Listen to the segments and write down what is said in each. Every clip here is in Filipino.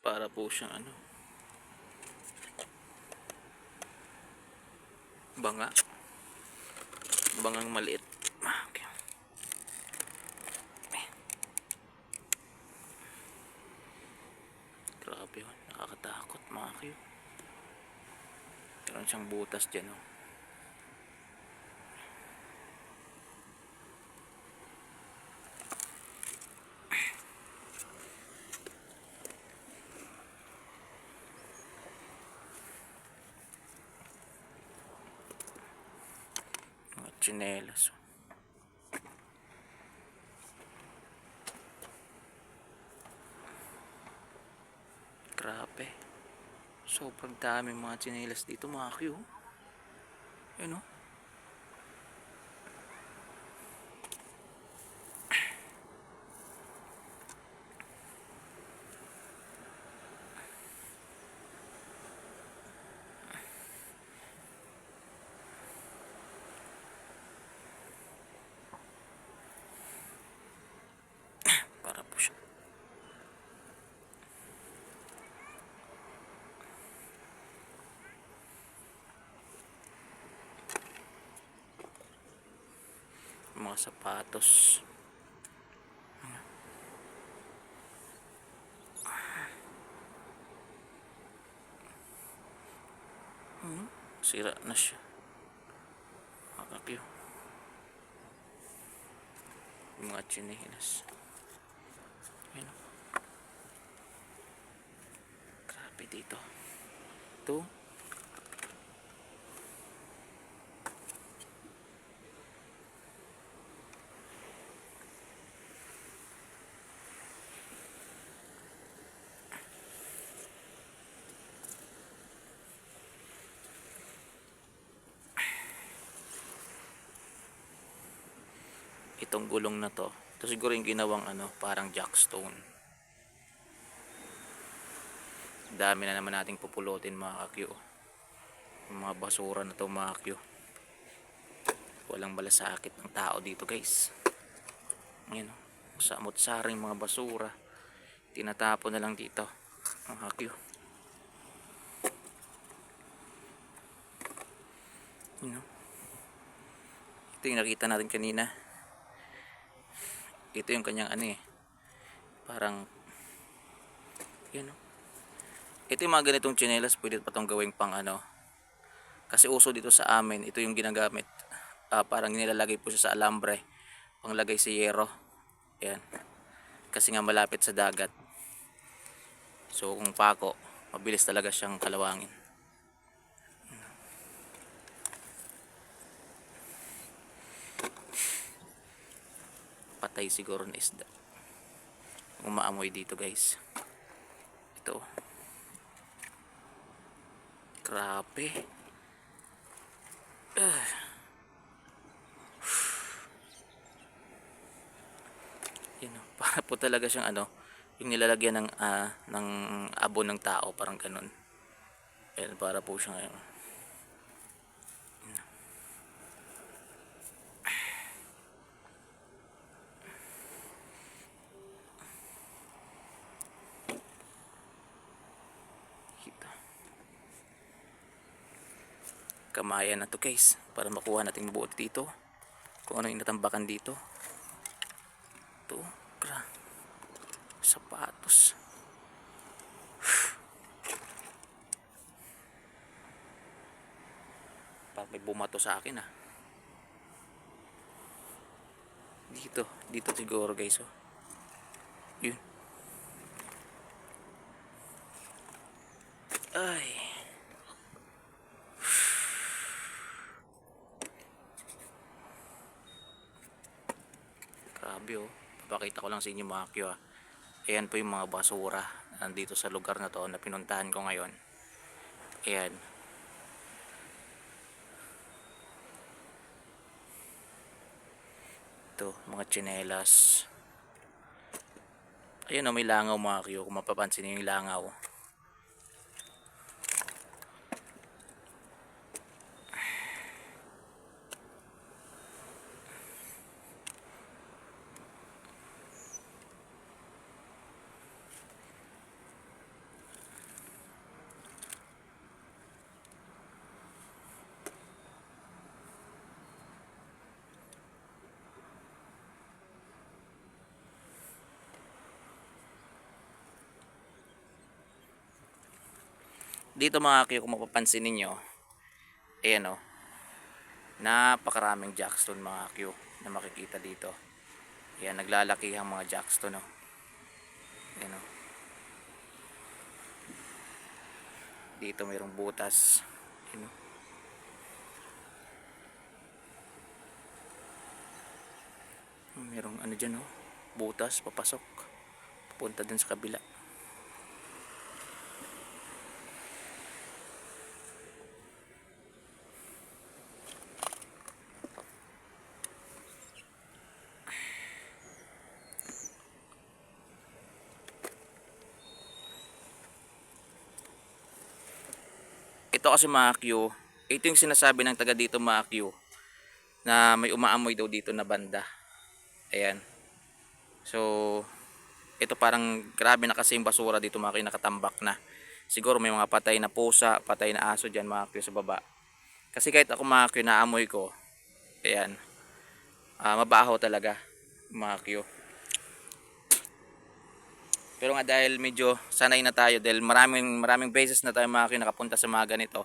Para po siyang ano, banga. Bangang maliit. Okay. Grabe yun. Nakakatakot mga kayo. Meron siyang butas dyan oh. Mga tsinelas oh. Grabe. Sobrang dami mga tsinelas dito mga kayo. Ayun oh. Para po siya. Mga sapatos. Sira na siya. Makakyo. Mga tsinelas. Ayun oh. Grabe dito. Ito. Itong gulong na to. Ito siguro yung ginawang ano, parang jackstone. Dami na naman nating pupulutin mga kakyo. Yung mga basura na to mga kakyo. Walang malasakit ng tao dito guys. Ayan o. Samot-saring mga basura. Tinatapon na lang dito mga kakyo. Ayan o. Ito yung nakita natin kanina. Ito yung kanyang ano eh. Parang yan o. Ito yung mga ganitong tsinelas, pwede pa itong gawing pang ano. Kasi uso dito sa amin, ito yung ginagamit. Parang nilalagay po siya sa alambre. Panglagay sa yero. Yan. Kasi nga malapit sa dagat. So kung pako, mabilis talaga siyang kalawangin. Patay siguro na isda. Umaamoy dito guys. Ito. Grabe. Yan o. Para po talaga siyang ano, yung nilalagyan ng abon ng tao, parang ganun. Ayan, para po siyang ano. Kamayan na to guys, para makuha natin mabuo dito kung ano yung natambakan dito. Ito, sapatos. Parang may bumato sa akin ah. Dito siguro guys oh. Yun. Ay. Grabe oh. Papakita ko lang sa inyo mga kyo ah. Ayan po yung mga basura nandito sa lugar na to na pinuntahan ko ngayon. Ayan. Ito, mga tsinelas. Ayan oh, may langaw mga kyo. Kung mapapansin niyo yung langaw. Dito mga Q, kung mapapansin ninyo, ayan o, napakaraming jackstone mga Q na makikita dito. Ayan, naglalaki ang mga jackstone o. Ayan o. Dito mayroong butas. Ayan o. Mayroong ano dyan o, butas papasok papunta dun sa kabila. Ito kasi mga Q, ito yung sinasabi ng taga dito mga Q, na may umaamoy daw dito na banda. Ayan. So, ito parang grabe na kasi yung basura dito mga Q, nakatambak na. Siguro may mga patay na pusa, patay na aso dyan mga Q sa baba. Kasi kahit ako mga Q, naamoy ko, ayan, mabaho talaga mga Q. Pero nga dahil medyo sanay na tayo, dahil maraming beses na tayo mga Q nakapunta sa mga ganito,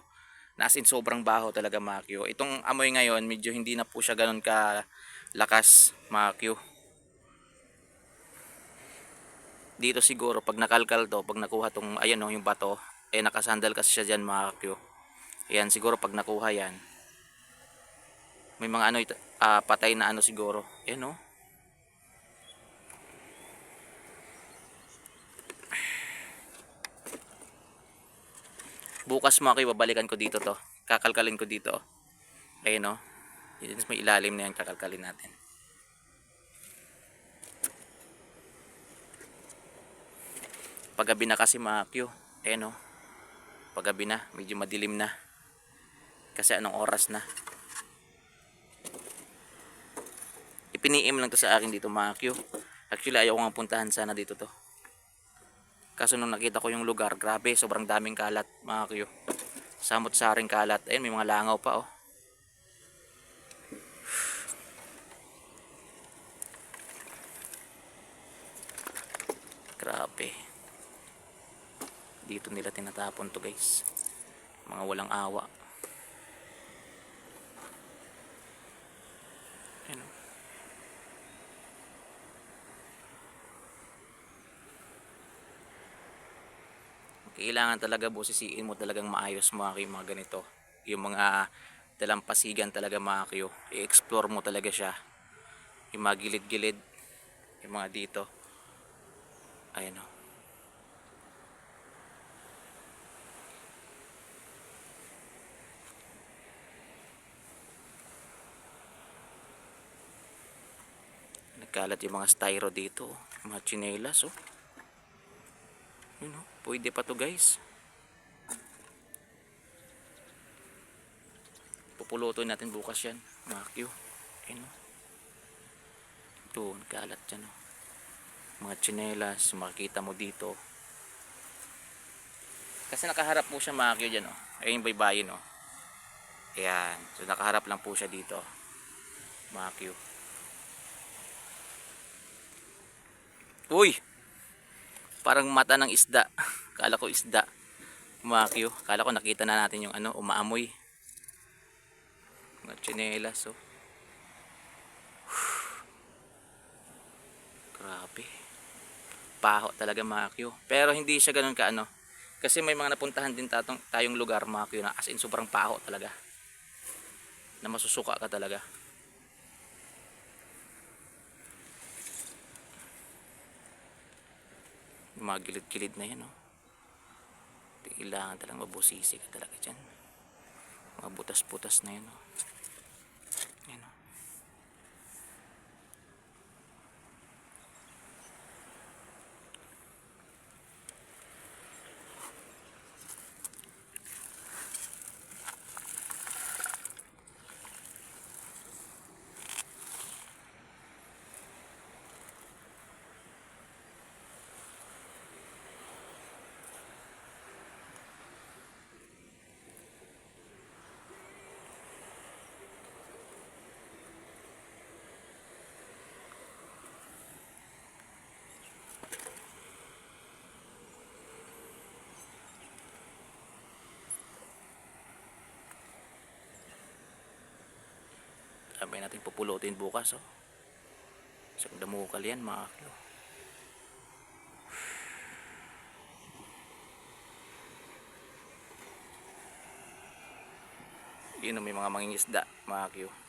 na as in sobrang baho talaga mga Q. Itong amoy ngayon medyo hindi na po siya ganun ka lakas mga Q. Dito siguro pag nakalkal to, pag nakuha tong ayan o, yung bato, eh nakasandal kasi siya dyan mga Q. Ayan, siguro pag nakuha yan, may mga ano patay na ano siguro. Ayan o. Bukas mga Q, babalikan ko dito to. Kakalkalin ko dito. Ayan o. Yun, may ilalim na yan, kakalkalin natin. Paggabi na kasi mga Q. Ayan o. Paggabi na, medyo madilim na. Kasi anong oras na. Ipiniim lang to sa akin dito mga Q. Actually ayaw ko nga puntahan sana dito to. Kaso nung nakita ko yung lugar, grabe, sobrang daming kalat mga Q. Samot-saring kalat. Ayun, may mga langaw pa oh. Grabe. Dito nila tinatapon to guys. Mga walang awa. Ayun. Kailangan talaga busisiin mo talagang maayos mga ganito. Yung mga dalampasigan talaga mga Q. I-explore mo talaga siya. Yung mga gilid-gilid. Yung mga dito. Ayun oh. Nagkalat yung mga styro dito. Mga chinelas oh. Yun oh. Pwede pa to guys. Pupulutin natin bukas yan mga Q. Ayun oh. Ito nagkalat dyan oh. Mga chinelas makikita mo dito. Kasi nakaharap po siya mga Q dyan oh. Ayun yung baybayin oh. Ayan. So nakaharap lang po siya dito mga Q. Uy! Parang mata ng isda. Kala ko isda. Mga Q. Kala ko nakita na natin yung ano, umaamoy. Mga tsinelas oh. Grabe. Paho talaga mga Q. Pero hindi siya ganun ka ano. Kasi may mga napuntahan din tayong lugar mga Q na as in sobrang paho talaga. Na masusuka ka talaga. Mga gilid-gilid na yan oh. Kailangan talagang mabusisi ka talaga dyan. Mga butas-butas na yan oh. Yan oh. Sabi natin pupulutin bukas, oh. Isang damukal yan, mga kaklo. Yun, may mga mangingisda, mga kaklo.